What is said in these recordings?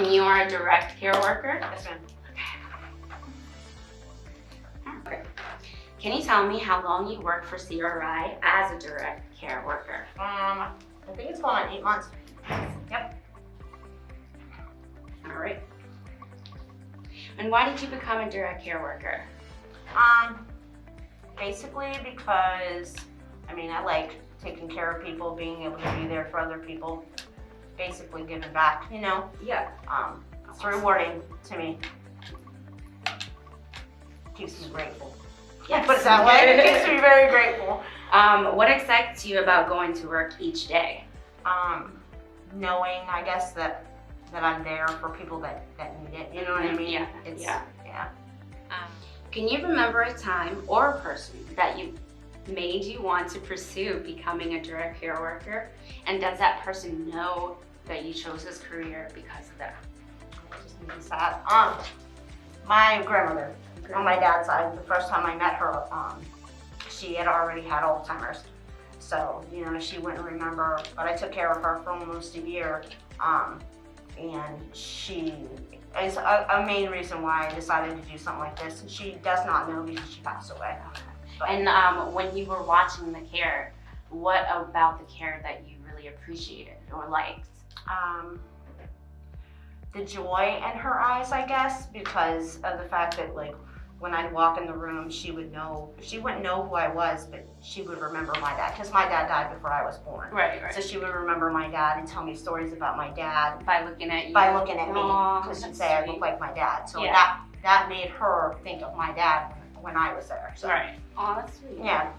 And you are a direct care worker? Yes, ma'am. Okay. Can you tell me how long you worked for CRI as a direct care worker? I think it's going on 8 months. Yep. All right. And why did you become a direct care worker? Basically because, I like taking care of people, being able to be there for other people, basically giving back, Yeah. It's rewarding to me. Keeps me grateful. Yes. Put it that way. It keeps me very grateful. What excites you about going to work each day? Knowing, I guess, that I'm there for people that need it. You know what I mean? Yeah. Yeah. Can you remember a time or a person that made you want to pursue becoming a direct care worker? And does that person know that you chose this career because of that? It just made me sad. My grandmother, on my dad's side, the first time I met her, she had already had Alzheimer's. So, she wouldn't remember, but I took care of her for almost a year. And she is a main reason why I decided to do something like this. She does not know because she passed away. But, And when you were watching the care, what about the care that you really appreciated or liked? the joy in her eyes, I guess, because of the fact that, like, when I'd walk in the room, she wouldn't know who I was, but she would remember my dad, because my dad died before I was born. Right. So she would remember my dad and tell me stories about my dad. By looking at you. By looking at me, Aw, because she'd that's say I sweet. look like my dad. So Yeah. that made her think of my dad when I was there. So, Right. Oh, that's sweet. yeah.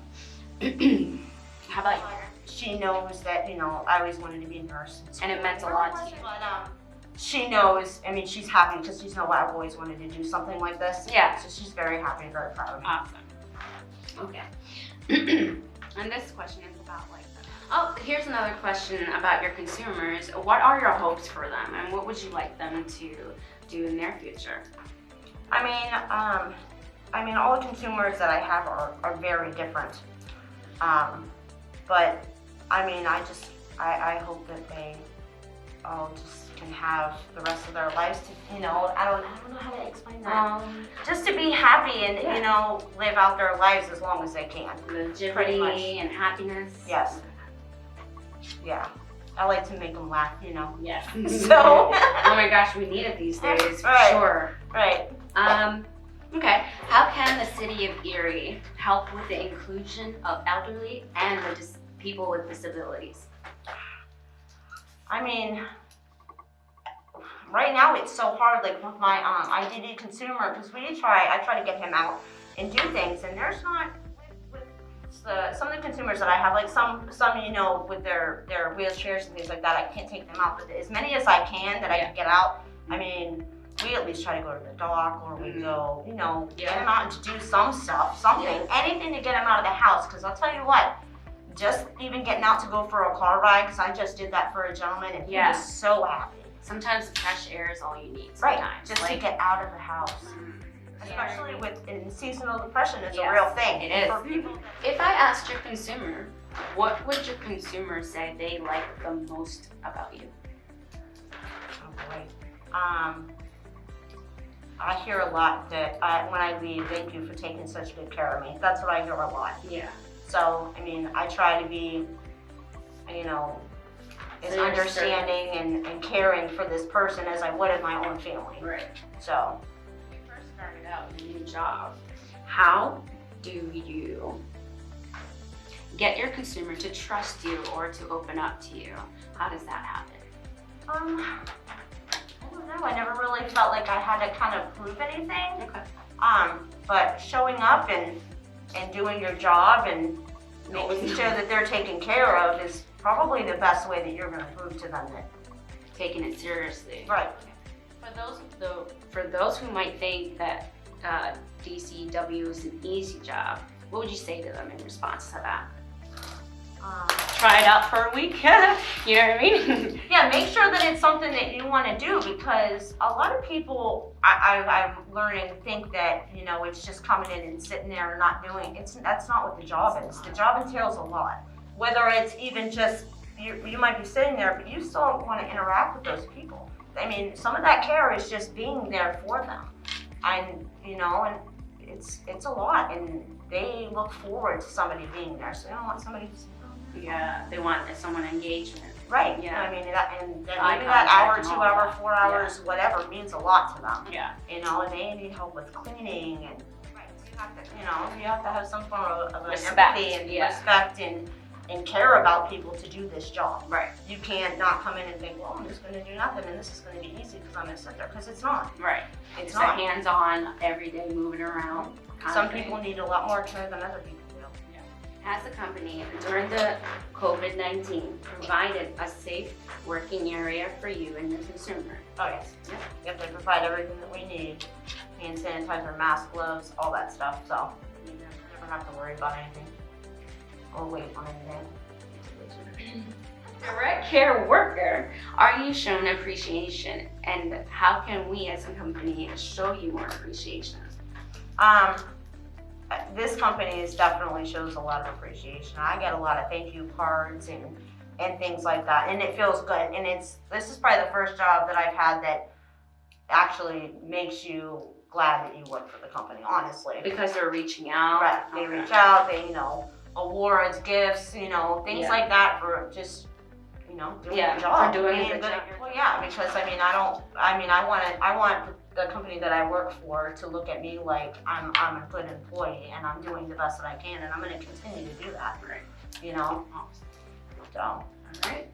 How about you? She knows that, I always wanted to be a nurse. And it meant a lot to you. But, she knows, she's happy because she's know I've always wanted to do something like this. Yeah. So she's very happy and very proud of me. Awesome. Okay. And this question is about here's another question about your consumers. What are your hopes for them, and what would you like them to do in their future? All the consumers that I have are very different. But I hope that they all just can have the rest of their lives to, I don't know how to explain that. Just to be happy and, live out their lives as long as they can. Longevity and happiness. Yes. Yeah. I like to make them laugh, Yes. So. Oh my gosh, we need it these days, for Right. sure. Right. Okay. How can the city of Erie help with the inclusion of elderly and people with disabilities? Right now it's so hard, like with my IDD consumer, because I try to get him out and do things, and there's not, with some of the consumers that I have, like some with their wheelchairs and things like that, I can't take them out, but as many as I can that I can get out, we at least try to go to the dock, or we go, get them out and to do some stuff, anything to get them out of the house, because I'll tell you what, just even getting out to go for a car ride, because I just did that for a gentleman, and he was so happy. Sometimes fresh air is all you need. Right, Sometimes. just to get out of the house. Especially in seasonal depression, it's a real thing. It is. For people. If I asked your consumer, what would your consumer say they like the most about you? Oh boy. I hear a lot that when I leave, thank you for taking such good care of me. That's what I hear a lot. Yeah. So, I try to be, as understanding and caring for this person as I would in my own family. Right. So. When you first started out in your new job, how do you get your consumer to trust you or to open up to you? How does that happen? I don't know. I never really felt like I had to kind of prove anything. Okay. But showing up and doing your job and making sure that they're taken care of is probably the best way that you're going to prove to them that. Taking it seriously. Right. For those who might think that DCW is an easy job, what would you say to them in response to that? Try it out for a week. You know what I mean? Yeah, make sure that it's something that you want to do, because a lot of people I'm learning think that it's just coming in and sitting there and not doing. That's not what the job is. The job entails a lot. Whether it's even just you might be sitting there, but you still want to interact with those people. I mean, some of that care is just being there for them. And, you know, and it's a lot, and they look forward to somebody being there, so they don't want somebody to say, oh. Yeah, they want someone engagement. Right, Yeah. I mean, that, and then Eye maybe that hour, contact and 2 all hour, that. 4 hours, whatever, means a lot to them. Yeah. You know, and they need help with cleaning and, right, so you have to, you know, you have to have some form of Respect, empathy and yeah. respect and care about people to do this job. Right. You can't not come in and think, well, I'm just gonna do nothing and this is gonna be easy because I'm gonna sit there, because it's not. Right. It's a not. hands-on, everyday moving around. kind Some of thing. people need a lot more care than other people do. Has the company, during the COVID-19, provided a safe working area for you and the consumer? Oh, yes. Yep, they provide everything that we need. Hand sanitizer, mask, gloves, all that stuff, so you never have to worry about anything or wait on anything. Direct care worker, are you shown appreciation, and how can we as a company show you more appreciation? This company definitely shows a lot of appreciation. I get a lot of thank you cards and things like that, and it feels good. And this is probably the first job that I've had that actually makes you glad that you work for the company, honestly. Because they're reaching out. Right, they Okay. reach out, they, you know, awards, gifts, you know, things Yeah. like that for just, you know, doing Yeah, your job. for doing a being good good job. at your- Well, yeah, because I want the company that I work for to look at me like I'm a good employee and I'm doing the best that I can, and I'm gonna continue to do that, Right. you know, so. All right.